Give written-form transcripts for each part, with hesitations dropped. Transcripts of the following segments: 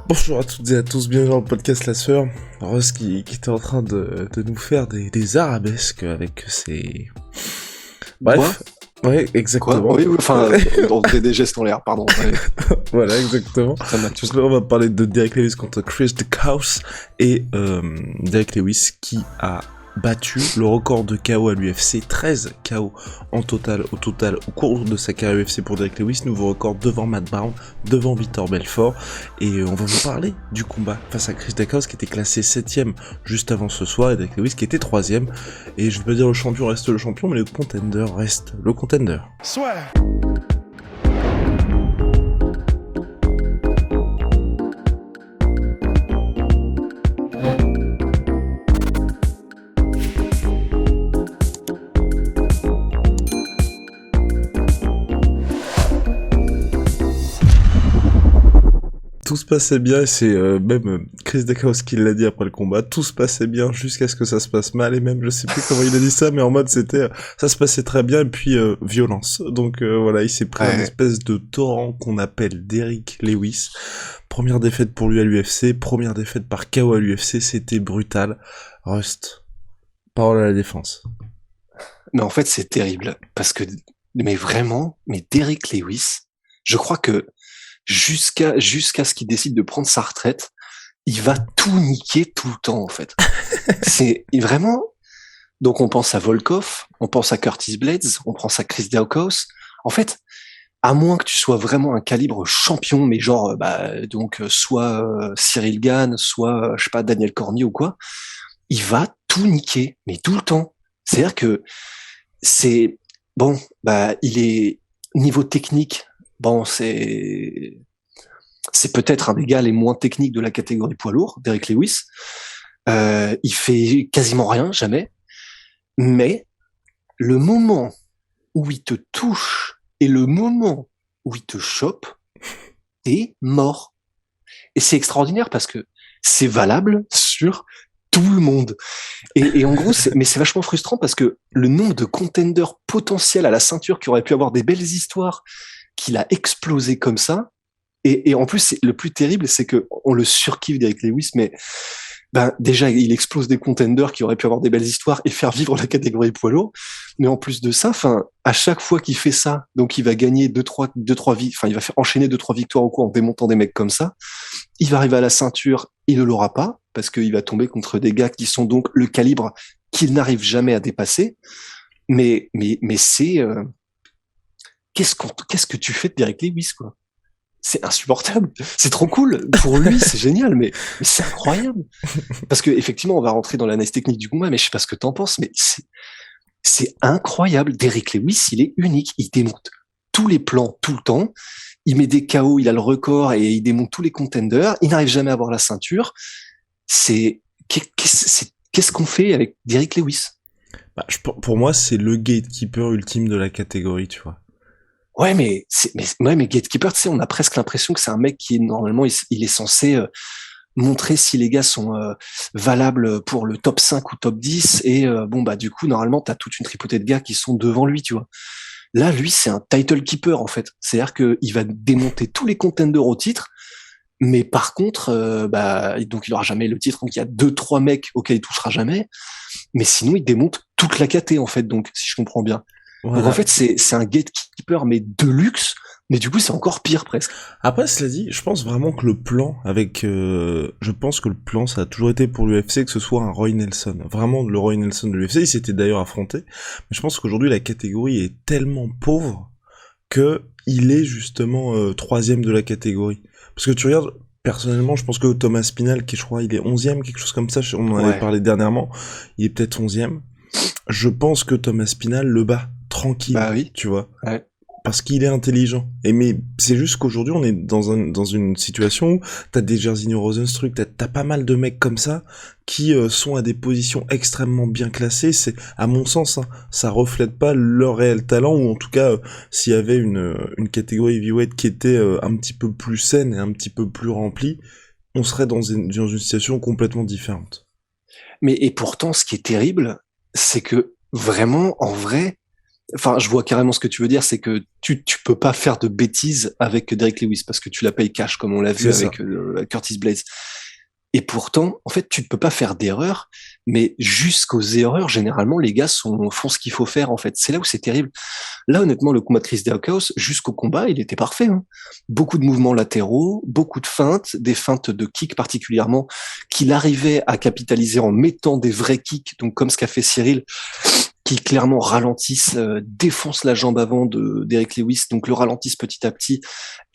Bonjour à toutes et à tous, bienvenue dans le podcast La Sœur. Rose qui était en train de nous faire des arabesques avec ses... Quoi? Bref, ouais, Quoi? exactement. Oui, oui, enfin, on fait des gestes en l'air, pardon. Ouais, Voilà, exactement. ça m'a Juste là, on va parler de Derek Lewis contre Chris DeCaus et Derek Lewis qui a battu le record de KO à l'UFC, 13 KO au total au cours de sa carrière UFC pour Derek Lewis, nouveau record devant Matt Brown, devant Vitor Belfort, et on va vous parler du combat face à Chris DeCaus qui était classé 7ème juste avant ce soir et Derek Lewis qui était 3ème, et je veux pas dire le champion reste le champion mais le contender reste le contender. Swear. Tout se passait bien, et c'est même Chris DeCaus qui l'a dit après le combat, tout se passait bien jusqu'à ce que ça se passe mal, et même je sais plus comment il a dit ça, mais en mode c'était ça se passait très bien, et puis violence. Donc voilà, il s'est pris une espèce de torrent qu'on appelle Derek Lewis. Première défaite pour lui à l'UFC, première défaite par KO à l'UFC, c'était brutal. Rust, parole à la défense. Mais en fait, c'est terrible. Parce que, mais vraiment, mais Derek Lewis, je crois que jusqu'à ce qu'il décide de prendre sa retraite, il va tout niquer tout le temps, en fait. C'est vraiment, donc on pense à Volkov, on pense à Curtis Blades, on pense à Chris DeCaus. En fait, à moins que tu sois vraiment un calibre champion, mais genre, soit Cyril Gane, soit, je sais pas, Daniel Cormier ou quoi, il va tout niquer, mais tout le temps. C'est-à-dire que il est niveau technique, c'est peut-être un des gars les moins techniques de la catégorie poids lourd, Derek Lewis. Il fait quasiment rien, jamais. Mais le moment où il te touche et le moment où il te chope, t'es mort. Et c'est extraordinaire parce que c'est valable sur tout le monde. Et en gros, c'est vachement frustrant parce que le nombre de contenders potentiels à la ceinture qui auraient pu avoir des belles histoires, qu'il a explosé comme ça. Et en plus, le plus terrible, c'est que on le surkiffe d'Eric Lewis, mais déjà, il explose des contenders qui auraient pu avoir des belles histoires et faire vivre la catégorie poids lourd. Mais en plus de ça, à chaque fois qu'il fait ça, donc il va gagner il va faire enchaîner 2-3 victoires au coup en démontant des mecs comme ça. Il va arriver à la ceinture, il ne l'aura pas parce qu'il va tomber contre des gars qui sont donc le calibre qu'il n'arrive jamais à dépasser. Mais c'est qu'est-ce que tu fais de Derek Lewis, quoi? C'est insupportable. C'est trop cool. Pour lui, c'est génial, mais c'est incroyable. Parce que, effectivement, on va rentrer dans l'analyse technique du combat, mais je sais pas ce que t'en penses, mais c'est incroyable. Derek Lewis, il est unique. Il démonte tous les plans, tout le temps. Il met des KO, il a le record et il démonte tous les contenders. Il n'arrive jamais à avoir la ceinture. Qu'est-ce qu'on fait avec Derek Lewis? Pour moi, c'est le gatekeeper ultime de la catégorie, tu vois. Ouais, mais Gatekeeper, tu sais, on a presque l'impression que c'est un mec qui est normalement, il est censé montrer si les gars sont valables pour le top 5 ou top 10 et du coup, normalement, t'as toute une tripotée de gars qui sont devant lui, tu vois. Là, lui, c'est un title keeper en fait. C'est-à-dire que il va démonter tous les contenders au titre, mais par contre, donc il aura jamais le titre. Donc il y a 2-3 mecs auxquels il touchera jamais, mais sinon il démonte toute la KT en fait. Donc si je comprends bien. Voilà. Donc en fait, c'est un gatekeeper, mais de luxe, mais du coup, c'est encore pire presque. Après, cela dit, je pense vraiment que le plan je pense que le plan, ça a toujours été pour l'UFC que ce soit un Roy Nelson. Vraiment, le Roy Nelson de l'UFC, il s'était d'ailleurs affronté. Mais je pense qu'aujourd'hui, la catégorie est tellement pauvre que il est justement 3ème de la catégorie. Parce que tu regardes, personnellement, je pense que Thomas Spinal, qui je crois, il est 11ème, quelque chose comme ça, on en avait parlé dernièrement, il est peut-être 11ème. Je pense que Thomas Spinal le bat tranquille, oui. tu vois. Ouais. Parce qu'il est intelligent. Mais c'est juste qu'aujourd'hui, on est dans une situation où t'as des Jairzinho Rozenstruik, t'as pas mal de mecs comme ça qui sont à des positions extrêmement bien classées. C'est, à mon sens, ça reflète pas leur réel talent, ou en tout cas, s'il y avait une catégorie heavyweight qui était un petit peu plus saine et un petit peu plus remplie, on serait dans une situation complètement différente. Et pourtant, ce qui est terrible, c'est que vraiment, en vrai, enfin, je vois carrément ce que tu veux dire, c'est que tu peux pas faire de bêtises avec Derek Lewis parce que tu la payes cash, comme on l'a vu C'est ça. avec Curtis Blades. Et pourtant, en fait, tu ne peux pas faire d'erreur, mais jusqu'aux erreurs, généralement, les gars font ce qu'il faut faire, en fait. C'est là où c'est terrible. Là, honnêtement, le combat de Chris Daukaus, jusqu'au combat, il était parfait, hein. Beaucoup de mouvements latéraux, beaucoup de feintes, des feintes de kick particulièrement, qu'il arrivait à capitaliser en mettant des vrais kicks, donc comme ce qu'a fait Cyril, qui clairement ralentissent, défoncent la jambe avant de d'Eric Lewis, donc le ralentissent petit à petit,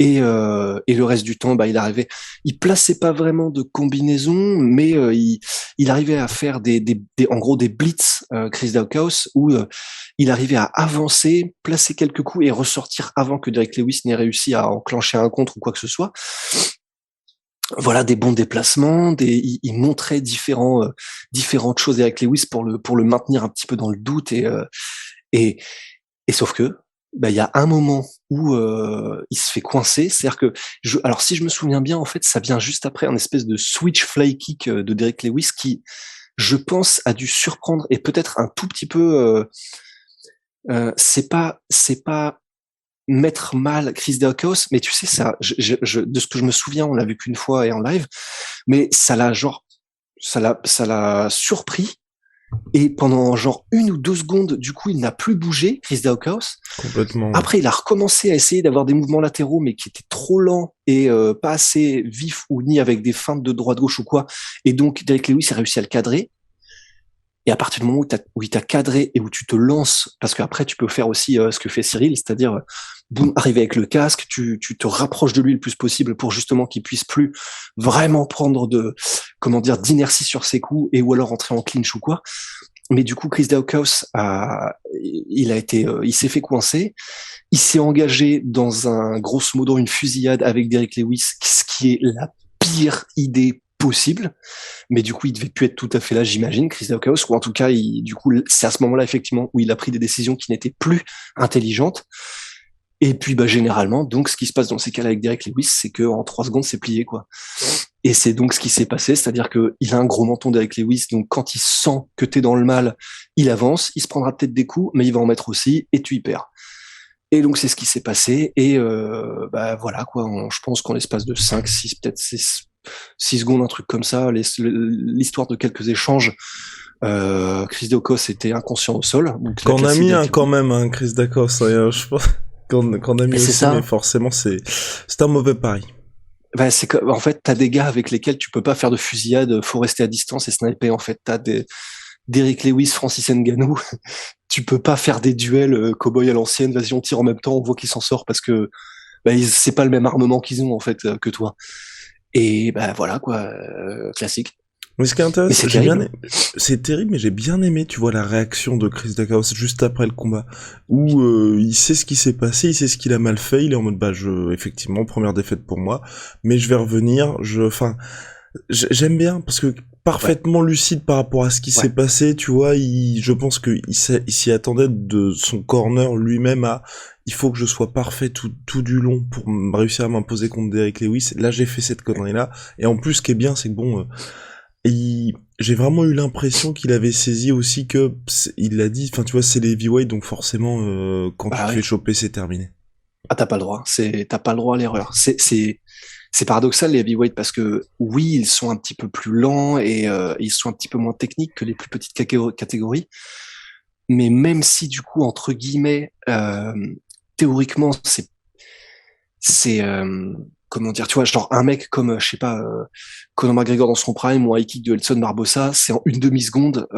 et le reste du temps, bah, il plaçait pas vraiment de combinaison, mais il arrivait à faire en gros des blitz, Chris Daukaus, où il arrivait à avancer, placer quelques coups et ressortir avant que Derek Lewis n'ait réussi à enclencher un contre ou quoi que ce soit. Voilà, des bons déplacements, il montrait différentes choses avec Lewis pour le maintenir un petit peu dans le doute et, et sauf que bah il y a un moment où il se fait coincer, c'est-à-dire que alors si je me souviens bien, en fait ça vient juste après un espèce de switch fly kick de Derek Lewis qui, je pense, a dû surprendre et peut-être un tout petit peu c'est pas mettre mal Chris Daukaus, mais tu sais ça, de ce que je me souviens, on l'a vu qu'une fois et en live, mais ça l'a surpris. Et pendant genre 1 ou 2 secondes, du coup, il n'a plus bougé, Chris Daukaus. Complètement, ouais. Après, il a recommencé à essayer d'avoir des mouvements latéraux, mais qui étaient trop lents et pas assez vifs ou ni avec des feintes de droite-gauche ou quoi. Et donc, Derek Lewis a réussi à le cadrer. Et à partir du moment où il t'a cadré et où tu te lances, parce qu'après, tu peux faire aussi ce que fait Cyril, c'est-à-dire, boum, arriver avec le casque, tu te rapproches de lui le plus possible pour justement qu'il puisse plus vraiment prendre d'inertie sur ses coups et ou alors entrer en clinch ou quoi. Mais du coup, Chris Daukaus il s'est fait coincer. Il s'est engagé dans grosso modo, une fusillade avec Derek Lewis, ce qui est la pire idée possible. Mais du coup, il devait plus être tout à fait là, j'imagine, Chris Daukaus, ou en tout cas, du coup, c'est à ce moment-là, effectivement, où il a pris des décisions qui n'étaient plus intelligentes. Et puis, bah, généralement, donc, ce qui se passe dans ces cas-là avec Derek Lewis, c'est que en 3 secondes, c'est plié, quoi. Et c'est donc ce qui s'est passé, c'est-à-dire que il a un gros menton Derek Lewis, donc quand il sent que t'es dans le mal, il avance, il se prendra peut-être des coups, mais il va en mettre aussi, et tu y perds. Et donc c'est ce qui s'est passé, et bah voilà quoi, je pense qu'en l'espace de 5, 6, peut-être 6 secondes, un truc comme ça, l'histoire de quelques échanges, Chris Daukaus était inconscient au sol, donc la Qu'on a mis classique. quand même, hein, Chris Dacos, je pense qu'on a mis Et c'est aussi, mais ça. forcément c'est un mauvais pari. Bah, c'est que, en fait, t'as des gars avec lesquels tu peux pas faire de fusillade, faut rester à distance et sniper. En fait, t'as Derrick Lewis, Francis Ngannou, tu peux pas faire des duels cow-boy à l'ancienne. Vas-y, on tire en même temps, on voit qui s'en sort parce que bah, c'est pas le même armement qu'ils ont en fait que toi. Et bah voilà quoi, classique. Mais ce qui est Mais intéressant, c'est terrible. c'est terrible, mais j'ai bien aimé, tu vois, la réaction de Chris Dacos juste après le combat, où il sait ce qui s'est passé, il sait ce qu'il a mal fait, il est en mode, effectivement, première défaite pour moi, mais je vais revenir, j'aime bien, parce que Ouais, parfaitement lucide par rapport à ce qui ouais. s'est passé, tu vois, je pense qu'il il s'y attendait de son corner lui-même à, il faut que je sois parfait tout du long pour réussir à m'imposer contre Derek Lewis. Là, j'ai fait cette connerie-là. Et en plus, ce qui est bien, c'est que bon, j'ai vraiment eu l'impression qu'il avait saisi aussi que, il l'a dit, enfin, tu vois, c'est les heavyweight, donc forcément, quand tu Bah te fais ouais. choper, c'est terminé. Ah, t'as pas le droit. T'as pas le droit à l'erreur. C'est paradoxal les heavyweights parce que oui, ils sont un petit peu plus lents et ils sont un petit peu moins techniques que les plus petites catégories. Mais même si du coup, entre guillemets, théoriquement, c'est comment dire, tu vois, genre un mec comme, je sais pas, Conor McGregor dans son prime ou un high kick de Elson Barbosa, c'est en 1/2 seconde.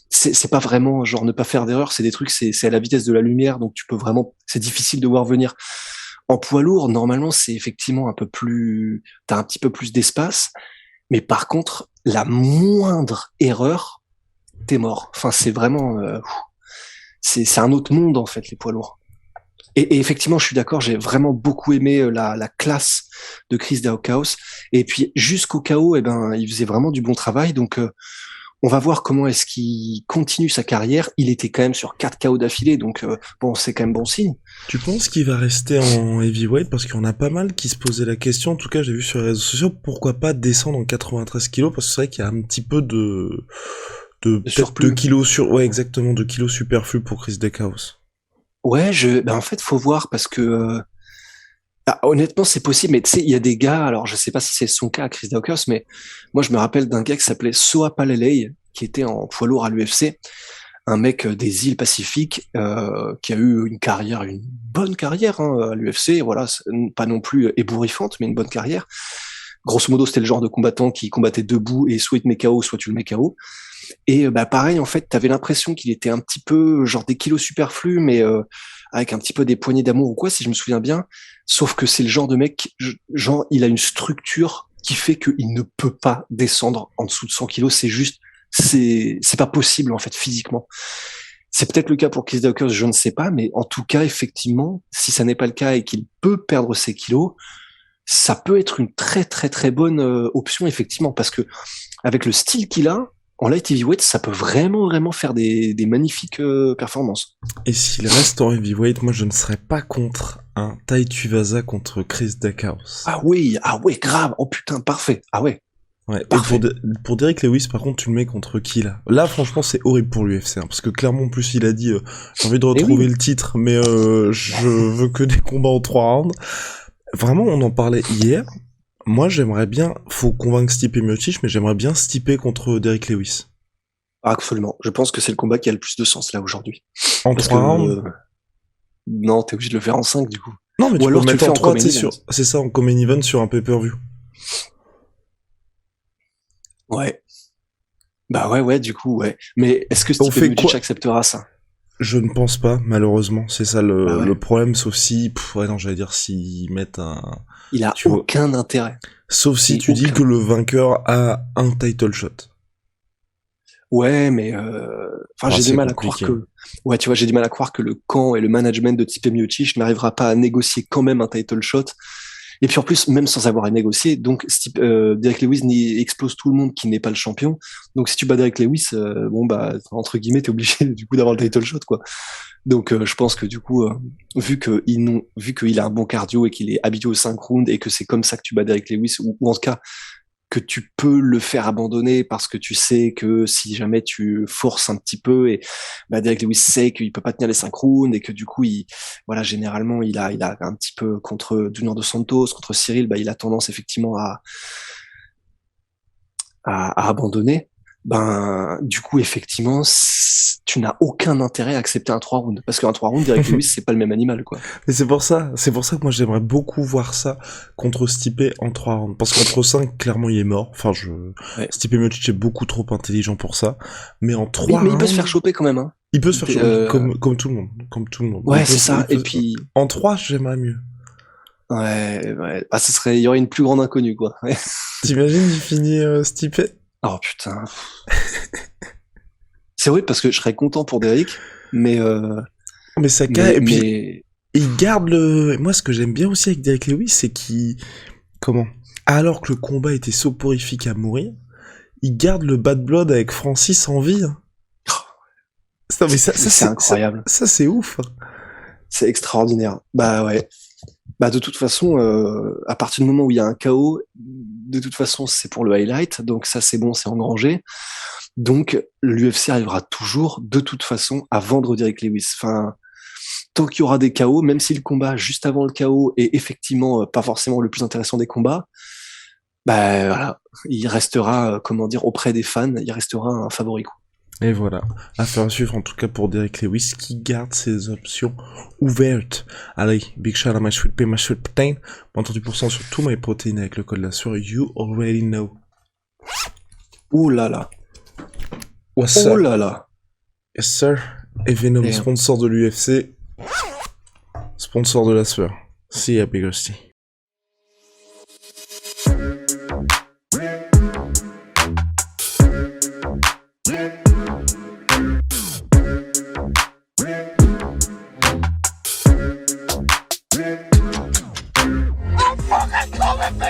C'est pas vraiment genre ne pas faire d'erreur, c'est des trucs, c'est à la vitesse de la lumière, donc tu peux vraiment, c'est difficile de voir venir. En poids lourd, normalement, c'est effectivement t'as un petit peu plus d'espace, mais par contre, la moindre erreur, t'es mort. Enfin, c'est vraiment, c'est un autre monde en fait, les poids lourds. Et effectivement, je suis d'accord, j'ai vraiment beaucoup aimé la classe de Chris Daukaus. Et puis jusqu'au KO, eh ben, il faisait vraiment du bon travail. Donc, on va voir comment est-ce qu'il continue sa carrière. Il était quand même sur 4 KO d'affilée, donc bon, c'est quand même bon signe. Tu penses qu'il va rester en heavyweight parce qu'il y en a pas mal qui se posaient la question, en tout cas j'ai vu sur les réseaux sociaux, pourquoi pas descendre en 93 kilos parce que c'est vrai qu'il y a un petit peu de De peut-être 2 surplus. kilos ouais exactement 2 kilos superflus pour Chris Deckhouse. Ouais, ben en fait, faut voir parce que honnêtement, c'est possible, mais tu sais, il y a des gars, alors je sais pas si c'est son cas, Chris Daukaus, mais moi je me rappelle d'un gars qui s'appelait Soa Palelei, qui était en poids lourd à l'UFC, un mec des îles Pacifiques qui a eu une bonne carrière à l'UFC, voilà, pas non plus ébouriffante, mais une bonne carrière. Grosso modo, c'était le genre de combattant qui combattait debout et soit il te met KO, soit tu le mets KO. Et bah pareil, en fait, t'avais l'impression qu'il était un petit peu genre des kilos superflus, mais avec un petit peu des poignées d'amour ou quoi, si je me souviens bien. Sauf que c'est le genre de mec, genre, il a une structure qui fait qu'il ne peut pas descendre en dessous de 100 kilos. C'est juste, c'est pas possible en fait physiquement. C'est peut-être le cas pour Chris Daukaus, je ne sais pas, mais en tout cas, effectivement, si ça n'est pas le cas et qu'il peut perdre ses kilos, ça peut être une très très très bonne option effectivement, parce que avec le style qu'il a en light heavyweight, ça peut vraiment vraiment faire des magnifiques performances. Et s'il reste en heavyweight, moi je ne serais pas contre un Tai Tuivasa contre Chris Daukaus. Ah ouais, grave. Oh putain, parfait. Ah ouais. Ouais. Parfait. Et pour Derrick Lewis, par contre, tu le mets contre qui là? Là, franchement, c'est horrible pour l'UFC, hein, parce que clairement, en plus, il a dit, j'ai envie de retrouver le titre, mais je veux que des combats en 3 rounds. Vraiment, on en parlait hier. Moi, j'aimerais bien, faut convaincre Stipe Miocic, mais j'aimerais bien Stipe contre Derrick Lewis. Absolument. Je pense que c'est le combat qui a le plus de sens là aujourd'hui. En 3 rounds? Non, t'es obligé de le faire en 5 du coup. Non, mais ou tu alors peux tu le mettre fais en en 3, common tu sais, event. c'est ça, en common event sur un pay-per-view. Ouais. Bah ouais, du coup, ouais. Mais est-ce que Stipe Miocic acceptera ça? Je ne pense pas, malheureusement. C'est ça le ouais. problème, sauf si, ouais, non, j'allais dire s'ils mettent un... Il a aucun intérêt. Sauf si tu dis que le vainqueur a un title shot. Ouais, mais j'ai du mal à croire que... Ouais, tu vois, j'ai du mal à croire que le camp et le management de Stipe Miocic n'arrivera pas à négocier quand même un title shot. Et puis en plus, même sans avoir à négocier, donc Derrick Lewis explose tout le monde qui n'est pas le champion. Donc si tu bats Derrick Lewis, bon bah entre guillemets, t'es obligé du coup d'avoir le title shot quoi. Donc je pense que du coup, vu qu'il a un bon cardio et qu'il est habitué aux 5 rounds et que c'est comme ça que tu bats Derrick Lewis, ou en tout cas que tu peux le faire abandonner parce que tu sais que si jamais tu forces un petit peu et bah Derrick Lewis sait qu'il peut pas tenir les 5 rounds et que du coup voilà, généralement il a un petit peu contre Junior Dos Santos, contre Cyril, bah il a tendance effectivement à abandonner. Ben du coup effectivement tu n'as aucun intérêt à accepter un 3 rounds parce qu'un 3 rounds Derrick Lewis c'est pas le même animal quoi. Et c'est pour ça que moi j'aimerais beaucoup voir ça contre Stipe en 3 rounds, parce qu'entre 5 clairement il est mort. Enfin Stipe Miocic est beaucoup trop intelligent pour ça, mais en 3 rounds, mais il peut se faire choper quand même hein. Il peut se faire choper comme tout le monde, Ouais, c'est ça. Et puis en 3, j'aimerais mieux. Ouais. Ah, il y aurait une plus grande inconnue, quoi. Ouais. T'imagines, il finit Stipe? Oh putain. C'est vrai parce que je serais content pour Derrick, mais ça et puis il garde le... Moi, ce que j'aime bien aussi avec Derrick Lewis, c'est qu'il... Alors que le combat était soporifique à mourir, il garde le bad blood avec Francis en vie. Non, mais ça c'est incroyable. Ça c'est ouf. C'est extraordinaire. Bah ouais. Bah de toute façon, à partir du moment où il y a un KO, de toute façon c'est pour le highlight, donc ça c'est bon, c'est engrangé. Donc l'UFC arrivera toujours, de toute façon, à vendre Derrick Lewis. Enfin, tant qu'il y aura des KO, même si le combat juste avant le KO est effectivement pas forcément le plus intéressant des combats, bah voilà, il restera, auprès des fans, il restera un favori coup. Et voilà, affaire à suivre en tout cas pour Derrick Lewis qui garde ses options ouvertes. Allez, big shout à my sweet pea, my sweet protein. 30% sur tous mes protéines avec le code la sueur, you already know. Ouh là là. What's up? Oh là là. Yes sir. Et Venom, sponsor de l'UFC. Sponsor de la sueur. See ya, Big Rusty. Come and